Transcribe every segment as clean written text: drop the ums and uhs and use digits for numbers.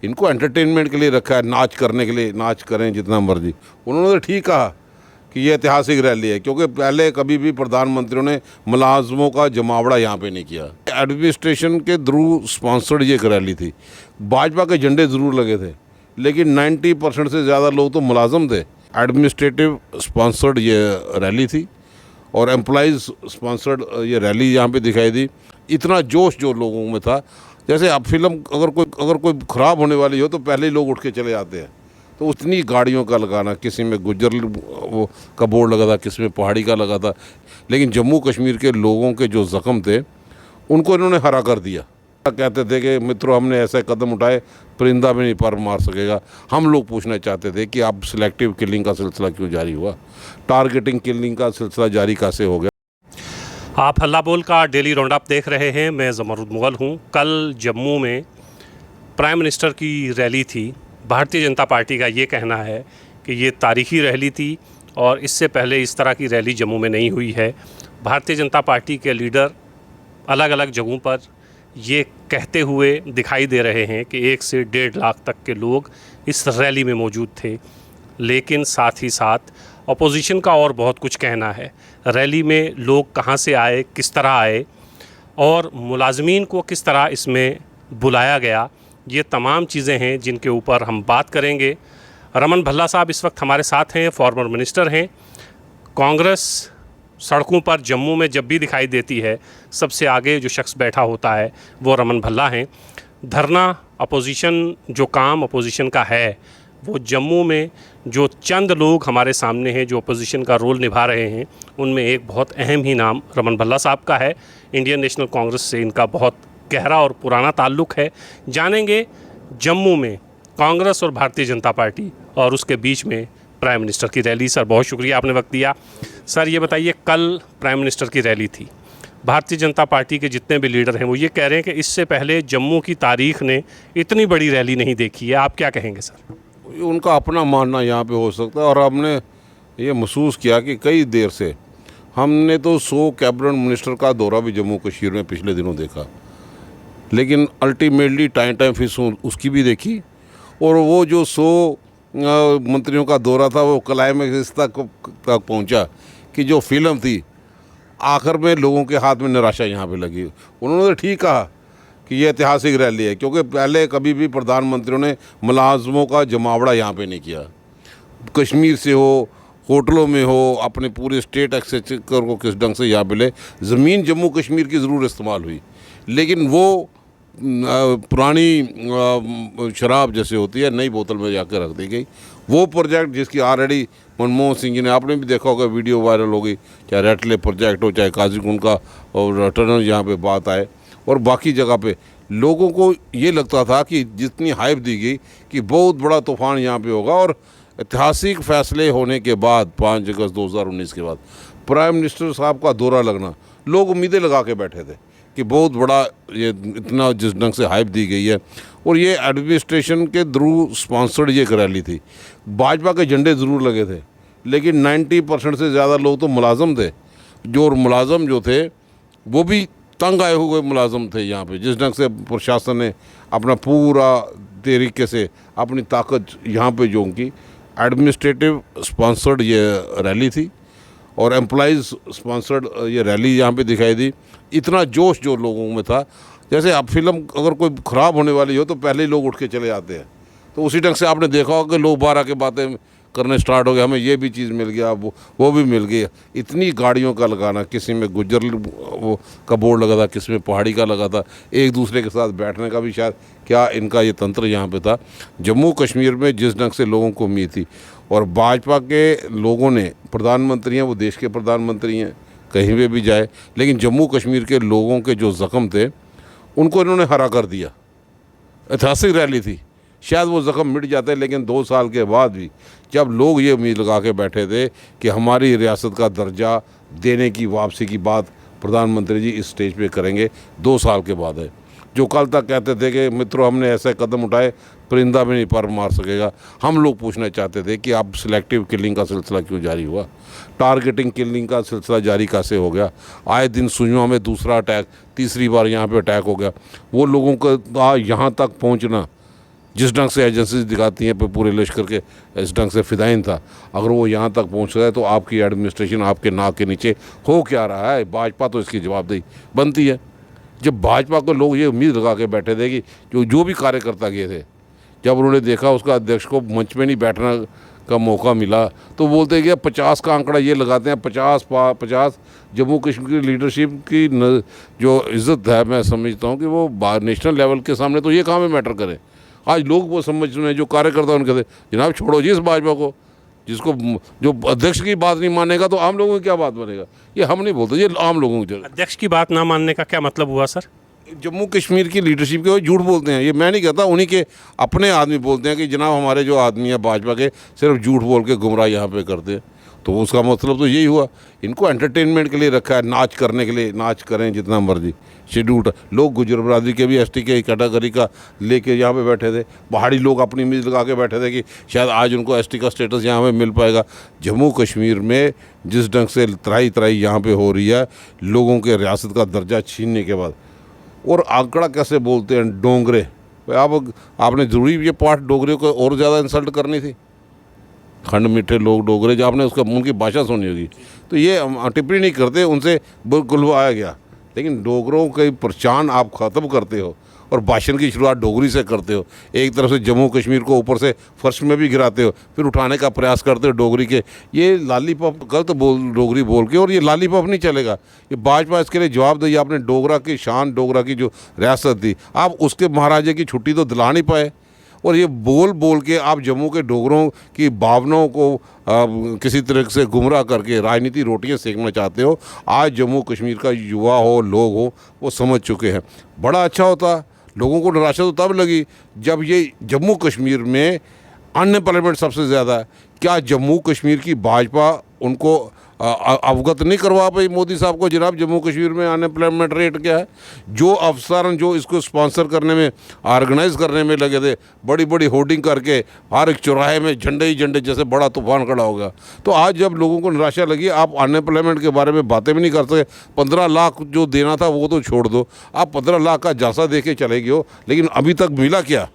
इनको एंटरटेनमेंट के लिए रखा है, नाच करने के लिए, नाच करें जितना मर्जी। उन्होंने तो ठीक कहा कि ये ऐतिहासिक रैली है, क्योंकि पहले कभी भी प्रधानमंत्रियों ने मुलाजमों का जमावड़ा यहाँ पे नहीं किया। एडमिनिस्ट्रेशन के थ्रू स्पॉन्सर्ड ये एक रैली थी। भाजपा के झंडे ज़रूर लगे थे, लेकिन 90% से ज़्यादा लोग तो मुलाजम थे। एडमिनिस्ट्रेटिव स्पॉन्सर्ड ये रैली थी और एम्प्लॉइज़ स्पॉन्सर्ड ये रैली यहाँ पे दिखाई दी। इतना जोश जो लोगों में था, जैसे अब फिल्म अगर कोई ख़राब होने वाली हो तो पहले ही लोग उठ के चले जाते हैं। तो उतनी गाड़ियों का लगाना, किसी में गुज्जर वो का बोर्ड लगा था, किसी में पहाड़ी का लगा था, लेकिन जम्मू कश्मीर के लोगों के जो ज़ख्म थे उनको इन्होंने हरा कर दिया। कहते थे कि मित्रों हमने ऐसे कदम उठाए, परिंदा भी नहीं पर मार सकेगा। हम लोग पूछना चाहते थे कि अब सिलेक्टिव किलिंग का सिलसिला क्यों जारी हुआ, टारगेटिंग किलिंग का सिलसिला जारी कैसे हो गया। आप हल्ला बोल का डेली राउंड अप देख रहे हैं। मैं ज़मरुद मुगल हूं। कल जम्मू में प्राइम मिनिस्टर की रैली थी। भारतीय जनता पार्टी का ये कहना है कि ये तारीखी रैली थी और इससे पहले इस तरह की रैली जम्मू में नहीं हुई है। भारतीय जनता पार्टी के लीडर अलग अलग जगहों पर ये कहते हुए दिखाई दे रहे हैं कि 1 से 1.5 लाख तक के लोग इस रैली में मौजूद थे, लेकिन साथ ही साथ अपोजिशन का और बहुत कुछ कहना है। रैली में लोग कहां से आए, किस तरह आए और मुलाजमीन को किस तरह इसमें बुलाया गया, ये तमाम चीज़ें हैं जिनके ऊपर हम बात करेंगे। रमन भल्ला साहब इस वक्त हमारे साथ हैं, फॉर्मर मिनिस्टर हैं। कांग्रेस सड़कों पर जम्मू में जब भी दिखाई देती है, सबसे आगे जो शख्स बैठा होता है वो रमन भल्ला हैं। धरना अपोजिशन जो काम अपोजिशन का है, वो जम्मू में जो चंद लोग हमारे सामने हैं जो अपोजिशन का रोल निभा रहे हैं, उनमें एक बहुत अहम ही नाम रमन भल्ला साहब का है। इंडियन नेशनल कांग्रेस से इनका बहुत गहरा और पुराना ताल्लुक़ है। जानेंगे जम्मू में कांग्रेस और भारतीय जनता पार्टी और उसके बीच में प्राइम मिनिस्टर की रैली। सर बहुत शुक्रिया आपने वक्त दिया। सर ये बताइए, कल प्राइम मिनिस्टर की रैली थी। भारतीय जनता पार्टी के जितने भी लीडर हैं वो ये कह रहे हैं कि इससे पहले जम्मू की तारीख ने इतनी बड़ी रैली नहीं देखी है। आप क्या कहेंगे सर? उनका अपना मानना यहाँ पे हो सकता है, और हमने ये महसूस किया कि कई देर से हमने तो 100 कैबिनेट मिनिस्टर का दौरा भी जम्मू कश्मीर में पिछले दिनों देखा, लेकिन अल्टीमेटली टाइम फीस उसकी भी देखी, और वो जो 100 मंत्रियों का दौरा था वो क्लाइमैक्स तक पहुंचा कि जो फिल्म थी आखिर में लोगों के हाथ में निराशा यहाँ पे लगी। उन्होंने तो ठीक कहा कि ये ऐतिहासिक रैली है, क्योंकि पहले कभी भी प्रधानमंत्रियों ने मुलाजमों का जमावड़ा यहाँ पे नहीं किया। कश्मीर से हो, होटलों में हो, अपने पूरे स्टेट एक्सचेकर को किस ढंग से यहाँ पे ले। ज़मीन जम्मू कश्मीर की ज़रूर इस्तेमाल हुई, लेकिन वो पुरानी शराब जैसे होती है नई बोतल में जाकर रख दी गई। वो प्रोजेक्ट जिसकी ऑलरेडी मनमोहन सिंह जी ने, आपने भी देखा होगा, वीडियो वायरल हो गई, चाहे रेटले प्रोजेक्ट हो, चाहे काजीकुंड का और टनल यहाँ पे बात आए, और बाकी जगह पे लोगों को ये लगता था कि जितनी हाइप दी गई कि बहुत बड़ा तूफान यहाँ पे होगा, और ऐतिहासिक फैसले होने के बाद 5 अगस्त 2019 के बाद प्राइम मिनिस्टर साहब का दौरा लगना, लोग उम्मीदें लगा के बैठे थे कि बहुत बड़ा ये इतना जिस ढंग से हाइप दी गई है। और ये एडमिनिस्ट्रेशन के थ्रू स्पॉन्सर्ड ये एक रैली थी। भाजपा के झंडे ज़रूर लगे थे, लेकिन 90% से ज़्यादा लोग तो मुलाजम थे। और मुलाजम जो थे वो भी तंग आए हुए मुलाजम थे यहाँ पे, जिस ढंग से प्रशासन ने अपना पूरा तरीके से अपनी ताकत यहाँ पे जो की। एडमिनिस्ट्रेटिव स्पॉन्सर्ड ये रैली थी और एम्प्लॉइज़ स्पॉन्सर्ड ये रैली यहाँ पे दिखाई दी। इतना जोश जो लोगों में था, जैसे अब फिल्म अगर कोई ख़राब होने वाली हो तो पहले ही लोग उठ के चले जाते हैं। तो उसी ढंग से आपने देखा होगा कि लोग बाहर आके बातें करने स्टार्ट हो गए, हमें ये भी चीज़ मिल गया, वो भी मिल गई। इतनी गाड़ियों का लगाना, किसी में गुज्जर वो का बोर्ड लगा था, किसी में पहाड़ी का लगा था, एक दूसरे के साथ बैठने का भी शायद क्या इनका ये तंत्र यहाँ पे था। जम्मू कश्मीर में जिस ढंग से लोगों को उम्मीद थी, और भाजपा के लोगों ने, प्रधानमंत्री हैं वो देश के प्रधानमंत्री हैं, कहीं पे भी जाए, लेकिन जम्मू कश्मीर के लोगों के जो ज़ख्म थे उनको इन्होंने हरा कर दिया। ऐतिहासिक रैली थी, शायद वो ज़ख्म मिट जाते, लेकिन 2 साल के बाद भी जब लोग ये उम्मीद लगा के बैठे थे कि हमारी रियासत का दर्जा देने की वापसी की बात प्रधानमंत्री जी इस स्टेज पे करेंगे, 2 साल के बाद है। जो कल तक कहते थे कि मित्रों हमने ऐसे कदम उठाए, परिंदा भी नहीं पर मार सकेगा। हम लोग पूछना चाहते थे कि अब सिलेक्टिव किलिंग का सिलसिला क्यों जारी हुआ, टारगेटिंग किलिंग का सिलसिला जारी कैसे हो गया। आए दिन सुजमा में दूसरा अटैक, तीसरी बार यहाँ पे अटैक हो गया। वो लोगों का यहाँ तक पहुँचना, जिस ढंग से एजेंसीज दिखाती हैं पूरे लश्कर के इस ढंग से फिदाइन था, अगर वो यहाँ तक पहुँच गए तो आपकी एडमिनिस्ट्रेशन आपके नाक के नीचे हो क्या रहा है। भाजपा तो इसकी जवाबदेही बनती है। जब भाजपा को लोग ये उम्मीद लगा के बैठे थे कि जो भी कार्यकर्ता गए थे, जब उन्होंने देखा उसका अध्यक्ष को मंच में नहीं बैठना का मौका मिला तो बोलते कि 50 का आंकड़ा ये लगाते हैं, 50 जम्मू कश्मीर की लीडरशिप की जो इज़्ज़त है, मैं समझता हूँ कि वो नेशनल लेवल के सामने तो ये काम में मैटर करे। आज लोग वो समझ रहे हैं, जो कार्यकर्ता उनके थे, जनाब छोड़ो जी इस भाजपा को, जिसको जो अध्यक्ष की बात नहीं मानेगा तो आम लोगों की क्या बात बनेगा। ये हम नहीं बोलते, ये आम लोगों की। अध्यक्ष की बात ना मानने का क्या मतलब हुआ सर? जम्मू कश्मीर की लीडरशिप के वो झूठ बोलते हैं, ये मैं नहीं कहता, उन्हीं के अपने आदमी बोलते हैं कि जनाब हमारे जो आदमी है भाजपा के सिर्फ झूठ बोल के गुमराह यहाँ पे करते हैं। तो उसका मतलब तो यही हुआ, इनको एंटरटेनमेंट के लिए रखा है, नाच करने के लिए। नाच करें जितना मर्जी, शेड्यूल लोग गुजर बरादरी के भी एसटी के कैटेगरी का लेके यहाँ पे बैठे थे। पहाड़ी लोग अपनी उम्मीद लगा के बैठे थे कि शायद आज उनको एसटी का स्टेटस यहाँ पे मिल पाएगा। जम्मू कश्मीर में जिस ढंग से त्राही त्राही यहाँ पे हो रही है लोगों के रियासत का दर्जा छीनने के बाद, और आंकड़ा कैसे बोलते हैं डोंगरे। आपने ज़रूरी ये पार्ट डोगरे को और ज़्यादा इंसल्ट करनी थी। खंड मीठे लोग डोगरे, जो आपने उसका उनकी भाषा सुनी होगी, तो ये टिप्पणी नहीं करते, उनसे बुलवाया गया। लेकिन डोगरों की पहचान आप ख़त्म करते हो और भाषण की शुरुआत डोगरी से करते हो। एक तरफ से जम्मू कश्मीर को ऊपर से फर्श में भी गिराते हो, फिर उठाने का प्रयास करते हो डोगरी के। ये लालीपॉप गलत डोगरी बोल के, और ये लालीपॉप नहीं चलेगा। ये भाजपा इसके लिए जवाब दी। आपने डोगरा की शान, डोगरा की जो रियासत थी, आप उसके महाराजे की छुट्टी तो दिला नहीं पाए। और ये बोल के आप जम्मू के डोगरों की भावनाओं को किसी तरह से गुमराह करके राजनीति रोटियां सेकना चाहते हो। आज जम्मू कश्मीर का युवा हो, लोग हो, वो समझ चुके हैं। बड़ा अच्छा होता, लोगों को निराशा तो तब लगी जब ये जम्मू कश्मीर में अनएम्प्लॉयमेंट सबसे ज़्यादा है। क्या जम्मू कश्मीर की भाजपा उनको अवगत नहीं करवा पाई मोदी साहब को, जनाब जम्मू कश्मीर में अनएम्प्लॉयमेंट रेट क्या है। जो अफसर जो इसको स्पॉन्सर करने में, ऑर्गेनाइज करने में लगे थे, बड़ी बड़ी होर्डिंग करके हर एक चौराहे में झंडे ही झंडे, जैसे बड़ा तूफान खड़ा होगा। तो आज जब लोगों को निराशा लगी, आप अनएम्प्लॉयमेंट के बारे में बातें भी नहीं कर सके। 15 लाख जो देना था वो तो छोड़ दो, आप 15 लाख का झांसा दे के चले गए हो, लेकिन अभी तक मिला क्या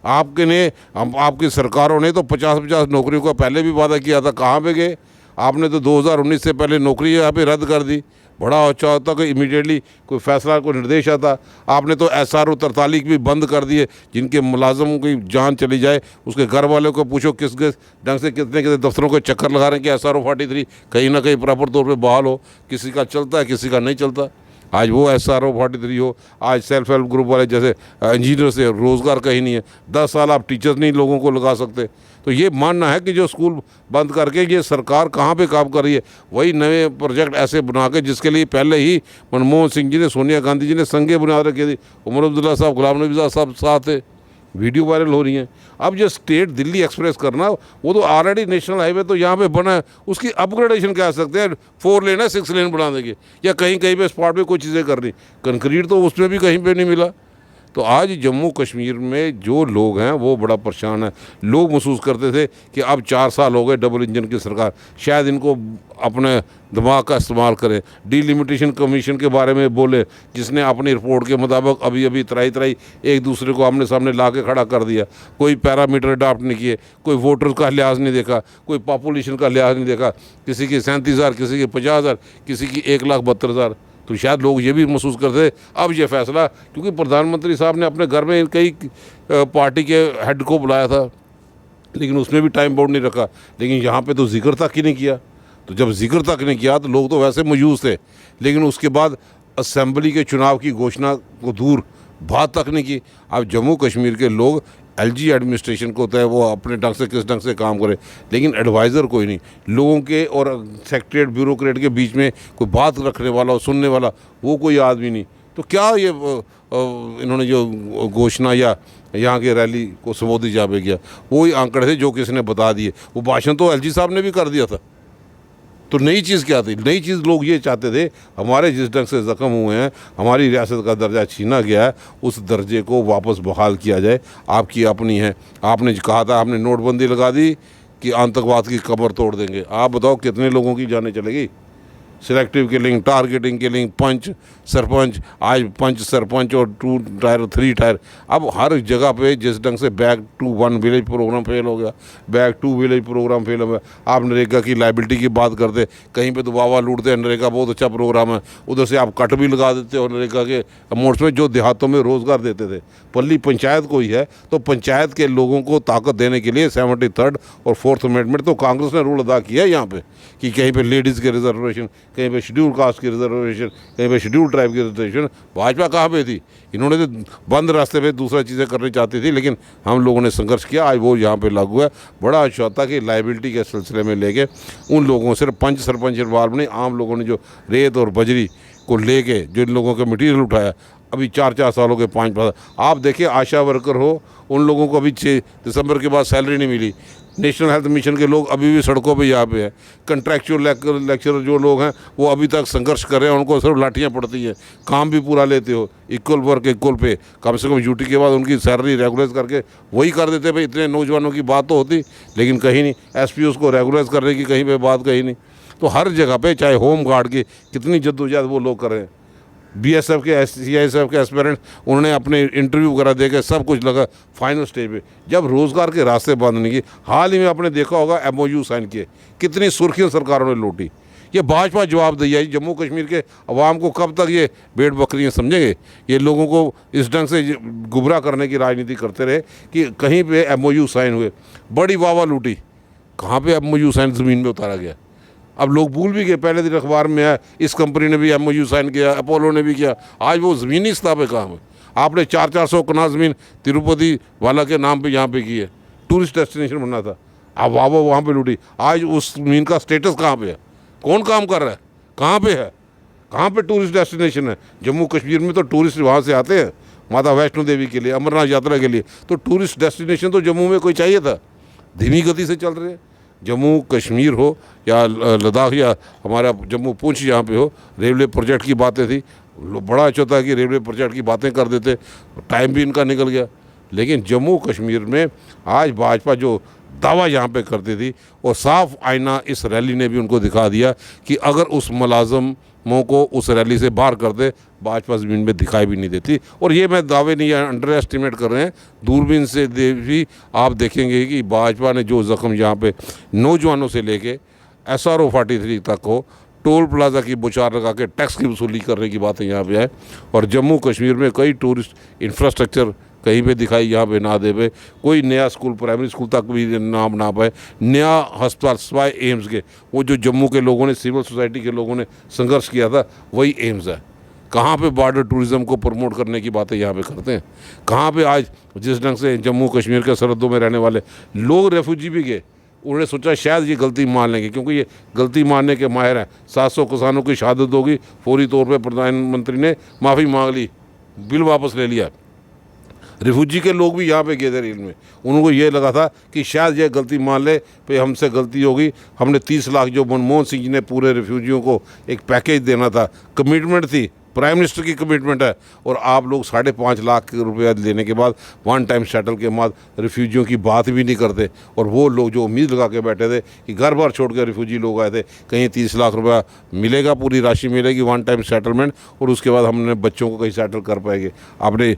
आपकी सरकारों ने? तो 50-50 नौकरियों का पहले भी वादा किया था, कहाँ पे गए? आपने तो 2019 से पहले नौकरी यहाँ पे रद्द कर दी। बड़ा अच्छा होता कि इमीडिएटली कोई फैसला, कोई निर्देश आता। आपने तो SRO 43 भी बंद कर दिए, जिनके मुलाजमों की जान चली जाए उसके घर वालों को पूछो किस ढंग से कितने दफ्तरों को चक्कर लगा रहे हैं कि SRO 43 कहीं ना कहीं प्रॉपर तौर पे बहाल हो। किसी का चलता है, किसी का नहीं चलता। आज वो SRO 43 हो, आज सेल्फ हेल्प ग्रुप वाले जैसे इंजीनियर से रोज़गार कहीं नहीं है। 10 साल आप टीचर्स नहीं लोगों को लगा सकते। तो ये मानना है कि जो स्कूल बंद करके ये सरकार कहाँ पे काम कर रही है, वही नए प्रोजेक्ट ऐसे बना के, जिसके लिए पहले ही मनमोहन सिंह जी ने, सोनिया गांधी जी ने संगे बुनियाद रखी थी। उमर अब्दुल्ला साहब, गुलाम नबी साहब साथ थे। वीडियो वायरल हो रही हैं। अब जो स्टेट दिल्ली एक्सप्रेस करना, वो तो ऑलरेडी नेशनल हाईवे तो यहाँ पे बना है, उसकी अपग्रेडेशन कह सकते हैं। 4 लेन है, 6 लेन बना देंगे, या कहीं कहीं पे स्पॉट पे कुछ चीज़ें करनी। कंक्रीट तो उसमें भी कहीं पे नहीं मिला। तो आज जम्मू कश्मीर में जो लोग हैं वो बड़ा परेशान है। लोग महसूस करते थे कि अब 4 साल हो गए डबल इंजन की सरकार, शायद इनको अपने दिमाग का इस्तेमाल करें। डिलिमिटेशन कमीशन के बारे में बोले, जिसने अपनी रिपोर्ट के मुताबिक अभी अभी त्राई एक दूसरे को आमने सामने ला के खड़ा कर दिया। कोई पैरामीटर अडाप्ट नहीं किए, कोई वोटर्स का लिहाज नहीं देखा, कोई पॉपुलेशन का लिहाज नहीं देखा। किसी की 37,000, किसी की 50,000, किसी की 1,72,000। तो शायद लोग ये भी महसूस करते अब ये फैसला, क्योंकि प्रधानमंत्री साहब ने अपने घर में कई पार्टी के हेड को बुलाया था, लेकिन उसमें भी टाइम बाउंड नहीं रखा। लेकिन यहाँ पे तो जिक्र तक ही नहीं किया। तो जब जिक्र तक नहीं किया तो लोग तो वैसे मौजूद थे, लेकिन उसके बाद असेंबली के चुनाव की घोषणा को दूर बात तक नहीं की। अब जम्मू कश्मीर के लोग LG एडमिनिस्ट्रेशन को होता है वो अपने ढंग से किस ढंग से काम करे, लेकिन एडवाइज़र कोई नहीं। लोगों के और सेक्रेटरीट ब्यूरोक्रेट के बीच में कोई बात रखने वाला और सुनने वाला वो कोई आदमी नहीं। तो क्या ये इन्होंने जो घोषणा या यहाँ के रैली को संबोधित जावे किया, वही आंकड़े थे जो किसी ने बता दिए। वो भाषण तो LG साहब ने भी कर दिया था। तो नई चीज़ क्या थी? नई चीज़ लोग ये चाहते थे, हमारे जिस ढंग से ज़ख्म हुए हैं, हमारी रियासत का दर्जा छीना गया है, उस दर्जे को वापस बहाल किया जाए। आपकी अपनी है, आपने कहा था, आपने नोटबंदी लगा दी कि आतंकवाद की कमर तोड़ देंगे। आप बताओ कितने लोगों की जानें चलेगी? सिलेक्टिव किलिंग, टारगेटिंग किलिंग, पंच सरपंच, आज पंच सरपंच और 2 टायर 3 टायर। अब हर जगह पे जिस ढंग से back to 1 village programme fail हो गया, back to village programme fail हो गया। आप नरेगा की लाइबिलिटी की बात करते, कहीं पे तो वावा लूटते हैं, नरेगा बहुत अच्छा प्रोग्राम है, उधर से आप कट भी लगा देते हो नरेगा के अमाउंट्स में जो देहातों में रोज़गार देते थे। पल्ली पंचायत को ही है, तो पंचायत के लोगों को ताकत देने के लिए 73rd और 4th अमेंडमेंट तो कांग्रेस ने रोल अदा किया है यहाँ पे, कि कहीं पे लेडीज़ के रिजर्वेशन, कहीं पे शेड्यूल कास्ट की रिजर्वेशन, कहीं पे शेड्यूल ट्राइब की रिजर्वेशन। भाजपा कहाँ पे थी? इन्होंने तो बंद रास्ते पे दूसरा चीज़ें करनी चाहती थी, लेकिन हम लोगों ने संघर्ष किया, आज वो यहाँ पे लागू है। बड़ा अच्छा होता कि लाइबिलिटी के सिलसिले में लेके उन लोगों सिर्फ पंच सरपंच इन्वॉल्व नहीं, आम लोगों ने जो रेत और बजरी को लेके जो इन लोगों के मटीरियल उठाया, अभी 4-4 सालों के 5 आप देखिए, आशा वर्कर हो, उन लोगों को अभी 6 दिसंबर के बाद सैलरी नहीं मिली। नेशनल हेल्थ मिशन के लोग अभी भी सड़कों पे यहाँ पे है। कंट्रैक्चुअल लेक्चरर जो लोग हैं वो अभी तक संघर्ष कर रहे हैं, उनको सिर्फ लाठियाँ पड़ती हैं। काम भी पूरा लेते हो, इक्वल वर्क इक्वल पे, कम से कम ड्यूटी के बाद उनकी सैलरी रेगुलराइज करके वही कर देते भाई। इतने नौजवानों की बात तो होती, लेकिन कहीं नहीं। एसपीओ को रेगुलराइज करने की कहीं पर बात कहीं नहीं। तो हर जगह पे, चाहे होम गार्ड की कितनी जद्दोजहद वो लोग कर रहे हैं, बीएसएफ के सीआईएसएफ के एस्पिरेंट, उन्होंने अपने इंटरव्यू वगैरह दे के सब कुछ लगा फाइनल स्टेज पे। जब रोज़गार के रास्ते बंद नहीं किए, हाल ही में आपने देखा होगा एमओयू साइन किए, कितनी सुर्खियां सरकारों ने लूटी। ये भाजपा जवाब दी है। जम्मू कश्मीर के अवाम को कब तक ये भेड़ बकरियाँ समझेंगे? ये लोगों को इस ढंग से गुमराह करने की राजनीति करते रहे कि कहीं पे एमओयू साइन हुए, बड़ी वाह लूटी। कहाँ पे एमओयू साइन ज़मीन में उतारा गया? अब लोग भूल भी गए। पहले दिन अखबार में आया इस कंपनी ने भी एमओयू साइन किया, अपोलो ने भी किया। आज वो ज़मीनी सतह पे कहाँ है? आपने 400-400 कनाल ज़मीन तिरुपति वाला के नाम पे यहाँ पे की है, टूरिस्ट डेस्टिनेशन बनना था, अब वाह वहाँ पे लूटी। आज उस ज़मीन का स्टेटस कहाँ पे है? कौन काम कर रहा है? कहाँ पे है? कहाँ पे टूरिस्ट डेस्टिनेशन है? जम्मू कश्मीर में तो टूरिस्ट वहाँ से आते हैं माता वैष्णो देवी के लिए, अमरनाथ यात्रा के लिए, तो टूरिस्ट डेस्टिनेशन तो जम्मू में कोई चाहिए था। धीमी गति से चल रहे हैं। जम्मू कश्मीर हो या लद्दाख या हमारा जम्मू पूंछ यहाँ पे हो, रेलवे प्रोजेक्ट की बातें थी, बड़ा अच्छा था कि रेलवे प्रोजेक्ट की बातें कर देते, टाइम भी इनका निकल गया। लेकिन जम्मू कश्मीर में आज भाजपा जो दावा यहाँ पे करती थी, और साफ आईना इस रैली ने भी उनको दिखा दिया कि अगर उस मुलाजमों को उस रैली से बाहर कर दे, भाजपा ज़मीन में दिखाई भी नहीं देती। और ये मैं दावे नहीं अंडर एस्टिमेट कर रहे हैं, दूरबीन से भी आप देखेंगे कि भाजपा ने जो ज़ख्म यहाँ पे नौजवानों से लेके SRO 43 तक हो, टोल प्लाजा की बुचार लगा के टैक्स की वसूली करने की बातें यहाँ पे है। और जम्मू कश्मीर में कई टूरिस्ट इंफ्रास्ट्रक्चर कहीं पे दिखाई यहाँ पे ना दे पे, कोई नया स्कूल प्राइमरी स्कूल तक भी नाम ना पाए, नया अस्पताल सिवाय एम्स के, वो जो जम्मू के लोगों ने, सिविल सोसाइटी के लोगों ने संघर्ष किया था, वही एम्स है। कहाँ पे बॉर्डर टूरिज़्म को प्रमोट करने की बातें यहाँ पे करते हैं? कहाँ पे आज जिस ढंग से जम्मू कश्मीर के सरहदों में रहने वाले लोग रेफ्यूजी भी गए, उन्होंने सोचा शायद ये गलती मान लेंगे, क्योंकि ये गलती मानने के माहिर हैं। 700 किसानों की शहादत होगी, फौरी तौर पे प्रधानमंत्री ने माफ़ी मांग ली, बिल वापस ले लिया। रिफ्यूजी के लोग भी यहाँ पे गए थे रेल में, उनको ये लगा था कि शायद ये गलती मान ले पे हमसे गलती होगी। हमने 30 लाख जो मनमोहन सिंह जी ने पूरे रिफ्यूजियों को एक पैकेज देना था, कमिटमेंट थी, प्राइम मिनिस्टर की कमिटमेंट है, और आप लोग 5.5 लाख रुपया लेने के बाद, वन टाइम सेटल के बाद रिफ्यूजियों की बात भी नहीं करते। और वो लोग जो उम्मीद लगा के बैठे थे कि घर बार छोड़ कर रिफ्यूजी लोग आए थे, कहीं 30 लाख रुपया मिलेगा, पूरी राशि मिलेगी वन टाइम सेटलमेंट, और उसके बाद हमने बच्चों को कहीं सेटल कर पाएंगे, अपने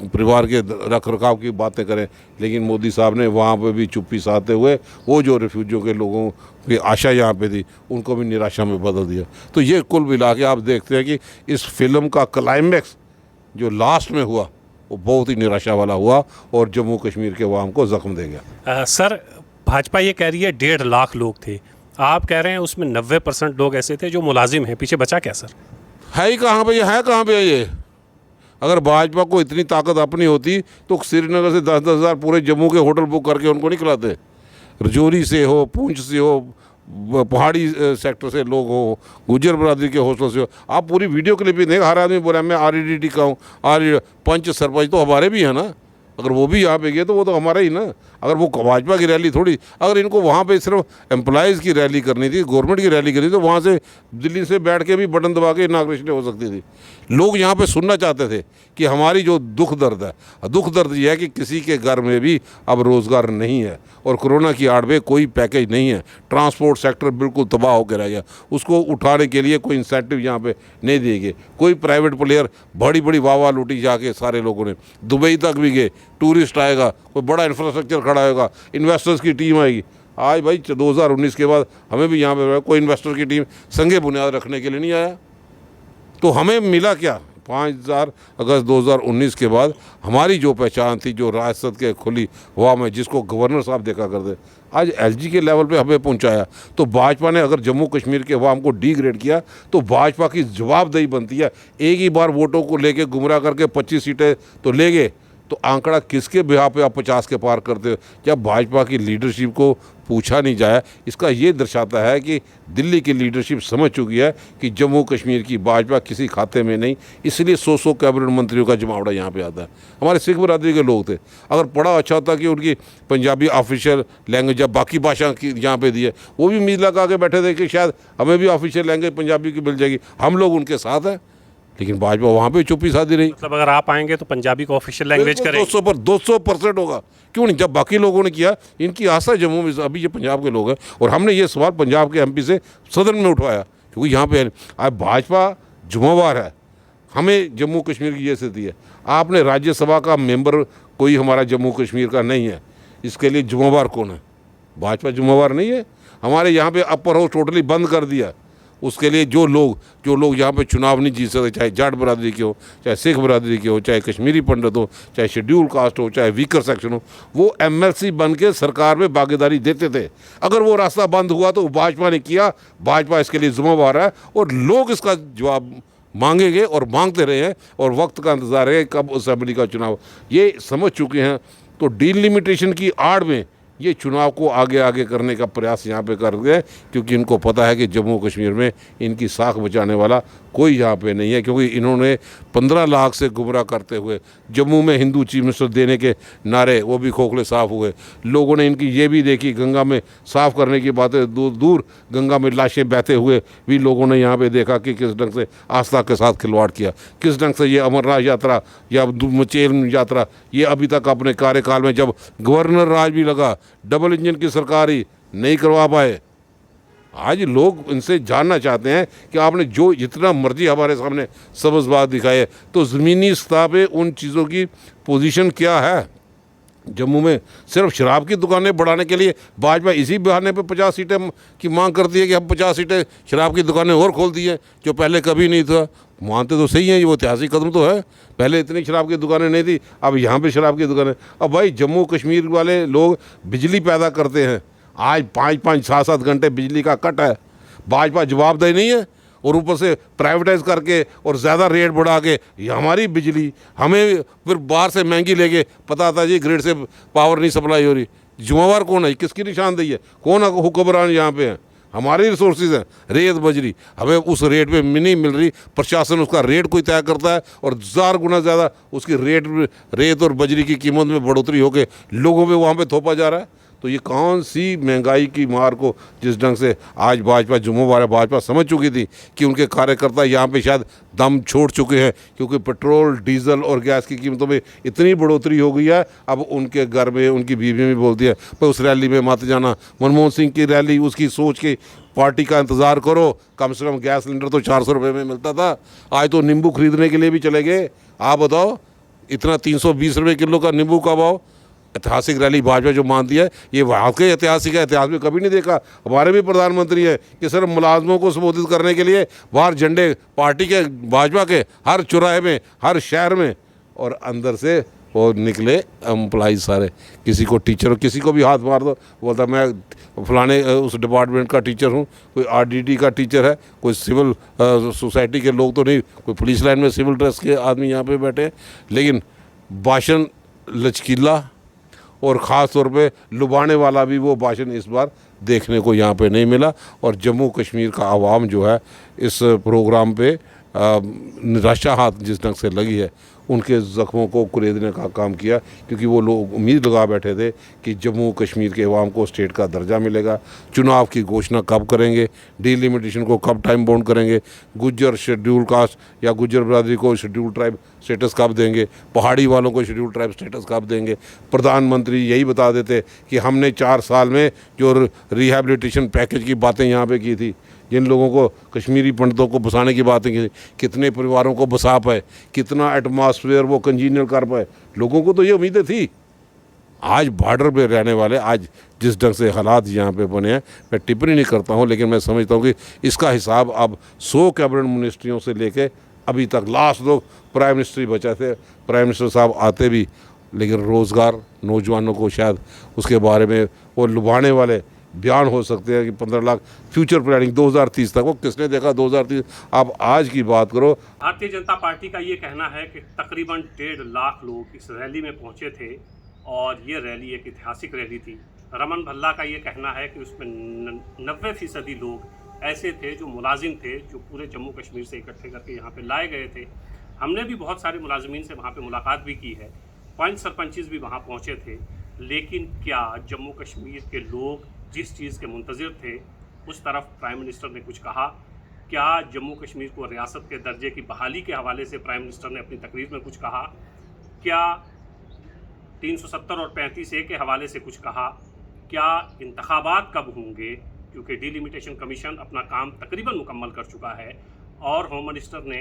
परिवार के रख रखाव की बातें करें। लेकिन मोदी साहब ने वहाँ पर भी चुप्पी साधते हुए वो जो रिफ्यूजियों के लोगों की आशा यहाँ पे थी, उनको भी निराशा में बदल दिया। तो ये कुल मिला के आप देखते हैं कि इस फिल्म का क्लाइमैक्स जो लास्ट में हुआ वो बहुत ही निराशा वाला हुआ, और जम्मू कश्मीर के अवाम को जख्म दे गया। सर, भाजपा ये कह रही है 1.5 लाख लोग थे, आप कह रहे हैं उसमें 90% लोग ऐसे थे जो मुलाजिम हैं, पीछे बचा क्या सर? है ही कहाँ पे ये, है कहाँ पे ये? अगर भाजपा को इतनी ताकत अपनी होती तो श्रीनगर से 10-10 हज़ार पूरे जम्मू के होटल बुक करके उनको नहीं खिलाते। रजौरी से हो, पूंछ से हो, पहाड़ी सेक्टर से लोग हो, गुजर बरादरी के हौसलों से हो, आप पूरी वीडियो क्लिप भी देखें। हर आदमी बोला मैं REDT का हूँ, पंच सरपंच तो हमारे भी हैं ना, अगर वो भी यहाँ पे गए तो वो तो हमारा ही ना। अगर वो भाजपा की रैली थोड़ी, अगर इनको वहाँ पे सिर्फ एम्प्लॉयज़ की रैली करनी थी, गवर्नमेंट की रैली करनी थी, तो वहाँ से दिल्ली से बैठ के भी बटन दबा के इनाग्रेशन हो सकती थी। लोग यहाँ पे सुनना चाहते थे कि हमारी जो दुख दर्द है, दुख दर्द ये है कि किसी के घर में भी अब रोज़गार नहीं है और कोरोना की आड़ में कोई पैकेज नहीं है। ट्रांसपोर्ट सेक्टर बिल्कुल तबाह होकर रह गया, उसको उठाने के लिए कोई इंसेंटिव यहाँ पे नहीं दिए गए। कोई प्राइवेट प्लेयर बड़ी बड़ी वाह लूटी जाके सारे लोगों ने, दुबई तक भी गए, टूरिस्ट आएगा, कोई बड़ा इंफ्रास्ट्रक्चर खड़ा होगा, इन्वेस्टर्स की टीम आएगी। आज भाई 2019 के बाद हमें भी यहाँ पे कोई इन्वेस्टर की टीम संगे बुनियाद रखने के लिए नहीं आया। तो हमें मिला क्या? 5 अगस्त 2019 के बाद हमारी जो पहचान थी, जो राजद के खुली हवा में जिसको गवर्नर साहब देखा करते, आज एलजी के लेवल पे हमें पहुंचाया। तो भाजपा ने अगर जम्मू कश्मीर के अवाम को डिग्रेड किया तो भाजपा की जवाबदेही बनती है। एक ही बार वोटों को लेके गुमराह करके 25 सीटें तो ले गए, तो आंकड़ा किसके बिहार पे आप 50 के पार करते हो? जब भाजपा की लीडरशिप को पूछा नहीं जाए, इसका ये दर्शाता है कि दिल्ली की लीडरशिप समझ चुकी है कि जम्मू कश्मीर की भाजपा किसी खाते में नहीं, इसलिए 100 कैबिनेट मंत्रियों का जमावड़ा यहाँ पे आता है। हमारे सिख बरादरी के लोग थे, अगर बड़ा अच्छा होता कि उनकी पंजाबी ऑफिशियल लैंग्वेज या बाकी भाषा की यहाँ पे दी है, वो भी उम्मीद लगा के बैठे थे कि शायद हमें भी ऑफिशियल लैंग्वेज पंजाबी की मिल जाएगी, हम लोग उनके साथ हैं। लेकिन भाजपा वहाँ पे चुप्पी साधी रही। मतलब अगर आप आएंगे तो पंजाबी को ऑफिशियल लैंग्वेज करेंगे? 200% होगा, क्यों नहीं? जब बाकी लोगों ने किया, इनकी आशा जम्मू में, अभी ये पंजाब के लोग हैं और हमने ये सवाल पंजाब के एमपी से सदन में उठवाया, क्योंकि यहाँ पे आज भाजपा जुम्मेवार है। हमें जम्मू कश्मीर की ये स्थिति है, आपने राज्यसभा का मेंबर कोई हमारा जम्मू कश्मीर का नहीं है, इसके लिए जुम्मेवार कौन है? भाजपा जुम्मेवार नहीं है। हमारे यहाँ पे अपर हाउस टोटली बंद कर दिया, उसके लिए जो लोग यहाँ पे चुनाव नहीं जीत सकते, चाहे जाट बरादरी के हो, चाहे सिख बरादरी के हो, चाहे कश्मीरी पंडित हो, चाहे शेड्यूल कास्ट हो, चाहे वीकर सेक्शन हो, वो एमएलसी बन के सरकार में भागीदारी देते थे। अगर वो रास्ता बंद हुआ तो भाजपा ने किया, भाजपा इसके लिए जिम्मेवार है और लोग इसका जवाब मांगेंगे और मांगते रहे हैं और वक्त का इंतज़ार है कब असेंबली का चुनाव, ये समझ चुके हैं। तो डिलिमिटेशन की आड़ में ये चुनाव को आगे आगे करने का प्रयास यहाँ पे कर रहे हैं, क्योंकि इनको पता है कि जम्मू कश्मीर में इनकी साख बचाने वाला कोई यहाँ पे नहीं है। क्योंकि इन्होंने 15 लाख से गुमराह करते हुए जम्मू में हिंदू चीफ मिनिस्टर देने के नारे, वो भी खोखले साफ हुए। लोगों ने इनकी ये भी देखी, गंगा में साफ़ करने की बातें दूर दूर, गंगा में लाशें बहते हुए भी लोगों ने यहाँ पे देखा कि किस ढंग से आस्था के साथ खिलवाड़ किया, किस ढंग से ये अमरनाथ यात्रा या मचेल यात्रा, ये अभी तक अपने कार्यकाल में जब गवर्नर राज भी लगा, डबल इंजन की सरकार ही नहीं करवा पाए। आज लोग इनसे जानना चाहते हैं कि आपने जो जितना मर्जी हमारे सामने सबज बात दिखाए, तो ज़मीनी सतह पे उन चीज़ों की पोजीशन क्या है। जम्मू में सिर्फ शराब की दुकानें बढ़ाने के लिए भाजपा इसी बहाने पे 50 सीटें की मांग करती है कि हम 50 सीटें शराब की दुकानें और खोल दी हैं, जो पहले कभी नहीं था। मानते तो सही हैं, ये वो ऐतिहासिक कदम तो है, पहले इतनी शराब की दुकानें नहीं थी, अब यहाँ पे शराब की दुकानें। अब भाई जम्मू कश्मीर वाले लोग बिजली पैदा करते हैं, आज 5-5, 7-7 घंटे बिजली का कट है, भाजपा जवाबदेही नहीं है और ऊपर से प्राइवेटाइज करके और ज़्यादा रेट बढ़ा के ये हमारी बिजली हमें फिर बाहर से महंगी लेके, पता था जी ग्रिड से पावर नहीं सप्लाई हो रही। जुम्मेवार कौन है? किसकी निशानदेही है? कौन हुक्मरान यहाँ पे है? हमारे रिसोर्सेज हैं, रेत बजरी, हमें उस रेट पे नहीं मिल रही, प्रशासन उसका रेट कोई तय करता है और 1000 गुना ज़्यादा उसकी रेत और बजरी की कीमत में बढ़ोतरी होकर लोगों पे वहाँ पे थोपा जा रहा है। तो ये कौन सी महंगाई की मार को जिस ढंग से आज भाजपा जुम्मेवार है, भाजपा समझ चुकी थी कि उनके कार्यकर्ता यहाँ पे शायद दम छोड़ चुके हैं, क्योंकि पेट्रोल, डीजल और गैस की कीमतों में इतनी बढ़ोतरी हो गई है। अब उनके घर में उनकी बीवी भी बोलती है भाई उस रैली में मत जाना, मनमोहन सिंह की रैली, उसकी सोच के पार्टी का इंतज़ार करो, कम से कम गैस सिलेंडर तो 400 रुपये में मिलता था, आज तो नींबू खरीदने के लिए भी चले गए। आप बताओ, इतना 320 रुपये किलो का नींबू का भाव। ऐतिहासिक रैली भाजपा जो मानती है, ये वाकई ऐतिहासिक है, इतिहास में कभी नहीं देखा। हमारे भी प्रधानमंत्री है कि सिर्फ मुलाजमों को संबोधित करने के लिए बाहर झंडे पार्टी के, भाजपा के हर चौराहे में, हर शहर में, और अंदर से वो निकले एम्प्लॉइज सारे, किसी को टीचर, किसी को भी हाथ मार दो, बोलता मैं फलाने उस डिपार्टमेंट का टीचर हूँ, कोई आरडीटी का टीचर है, कोई सिविल सोसाइटी के लोग तो नहीं, कोई पुलिस लाइन में सिविल ड्रेस के आदमी यहाँ पे बैठे। लेकिन भाषण लचकीला और ख़ास तौर पे लुभाने वाला भी वो भाषण इस बार देखने को यहाँ पे नहीं मिला। और जम्मू कश्मीर का आवाम जो है इस प्रोग्राम पे निराशा हाथ जिस ढंग से लगी है, उनके ज़ख्मों को कुरेदने का काम किया, क्योंकि वो लोग उम्मीद लगा बैठे थे कि जम्मू कश्मीर के अवाम को स्टेट का दर्जा मिलेगा। चुनाव की घोषणा कब करेंगे, डिलिमिटेशन को कब टाइम बाउंड करेंगे, गुज्जर शेड्यूल कास्ट या गुज्जर बरादरी को शेड्यूल ट्राइब स्टेटस कब देंगे, पहाड़ी वालों को शेड्यूल ट्राइब स्टेटस कब देंगे। प्रधानमंत्री यही बता देते कि हमने 4 साल में जो रिहैबिलिटेशन पैकेज की बातें यहाँ पे की थी, जिन लोगों को कश्मीरी पंडितों को बसाने की बातें की, कितने परिवारों को बसा पाए, कितना एटमॉस्फेयर वो कंजीनियल कर पाए, लोगों को तो ये उम्मीदें थी। आज बॉर्डर पे रहने वाले, आज जिस ढंग से हालात यहाँ पे बने हैं, मैं टिप्पणी नहीं करता हूँ, लेकिन मैं समझता हूँ कि इसका हिसाब अब 100 कैबिनेट मिनिस्ट्रियों से लेके अभी तक लास्ट लोग प्राइम मिनिस्टर ही बचा थे। प्राइम मिनिस्टर साहब आते भी, लेकिन रोज़गार नौजवानों को शायद उसके बारे में वो लुभाने वाले बयान हो सकते हैं कि 15 लाख फ्यूचर प्लानिंग 2030 तक, वो किसने देखा 2030। आप आज की बात करो। भारतीय जनता पार्टी का ये कहना है कि तकरीबन 1.5 लाख लोग इस रैली में पहुंचे थे और ये रैली एक ऐतिहासिक रैली थी। रमन भल्ला का ये कहना है कि उसमें 90% लोग ऐसे थे जो मुलाजिम थे, जो पूरे जम्मू कश्मीर से इकट्ठे करके यहाँ पे लाए गए थे। हमने भी बहुत सारे मुलाजिमीन से वहाँ पे मुलाकात भी की है, पंच सरपंचेस भी वहाँ पहुँचे थे। लेकिन क्या जम्मू कश्मीर के लोग जिस चीज़ के मुंतज़िर थे उस तरफ प्राइम मिनिस्टर ने कुछ कहा? क्या जम्मू कश्मीर को रियासत के दर्जे की बहाली के हवाले से प्राइम मिनिस्टर ने अपनी तकरीर में कुछ कहा? क्या 370 और 35A के हवाले से कुछ कहा? क्या इंतखाबात कब होंगे? क्योंकि डिलिमिटेशन कमीशन अपना काम तकरीबन मुकम्मल कर चुका है और होम मिनिस्टर ने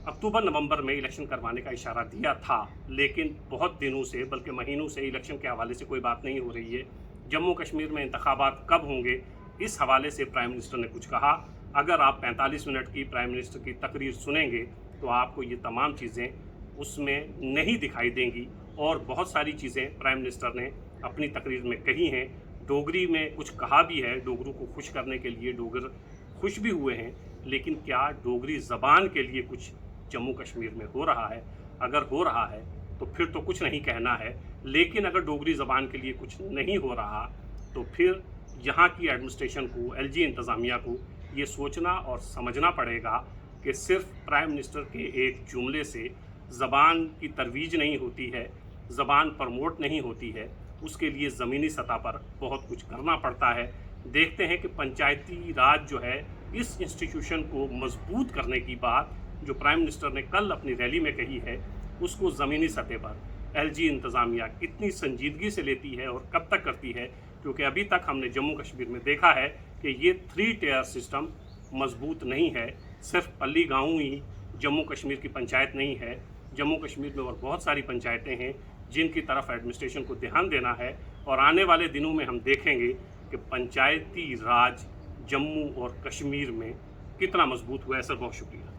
अक्टूबर नवंबर में इलेक्शन करवाने का इशारा दिया था, लेकिन बहुत दिनों से, बल्कि महीनों से इलेक्शन के हवाले से कोई बात नहीं हो रही है। जम्मू कश्मीर में इंतखाबात कब होंगे, इस हवाले से प्राइम मिनिस्टर ने कुछ कहा। अगर आप 45 मिनट की प्राइम मिनिस्टर की तकरीर सुनेंगे तो आपको ये तमाम चीज़ें उसमें नहीं दिखाई देंगी और बहुत सारी चीज़ें प्राइम मिनिस्टर ने अपनी तकरीर में कही हैं। डोगरी में कुछ कहा भी है, डोगरों को खुश करने के लिए डोगर खुश भी हुए हैं, लेकिन क्या डोगरी ज़बान के लिए कुछ जम्मू कश्मीर में हो रहा है? अगर हो रहा है तो फिर तो कुछ नहीं कहना है, लेकिन अगर डोगरी ज़बान के लिए कुछ नहीं हो रहा तो फिर यहाँ की एडमिनिस्ट्रेशन को, एलजी इंतज़ामिया को ये सोचना और समझना पड़ेगा कि सिर्फ प्राइम मिनिस्टर के एक जुमले से ज़बान की तरवीज नहीं होती है, ज़बान प्रमोट नहीं होती है। उसके लिए ज़मीनी सतह पर बहुत कुछ करना पड़ता है। देखते हैं कि पंचायती राज जो है, इस इंस्टीट्यूशन को मजबूत करने की बात जो प्राइम मिनिस्टर ने कल अपनी रैली में कही है, उसको ज़मीनी सतह पर एलजी इंतज़ामिया कितनी संजीदगी से लेती है और कब तक करती है। क्योंकि अभी तक हमने जम्मू कश्मीर में देखा है कि ये 3 टियर सिस्टम मजबूत नहीं है। सिर्फ पल्ली गाँव ही जम्मू कश्मीर की पंचायत नहीं है। जम्मू कश्मीर में और बहुत सारी पंचायतें हैं जिनकी तरफ एडमिनिस्ट्रेशन को ध्यान देना है और आने वाले दिनों में हम देखेंगे कि पंचायती राज जम्मू और कश्मीर में कितना मजबूत हुआ है। सर, बहुत शुक्रिया।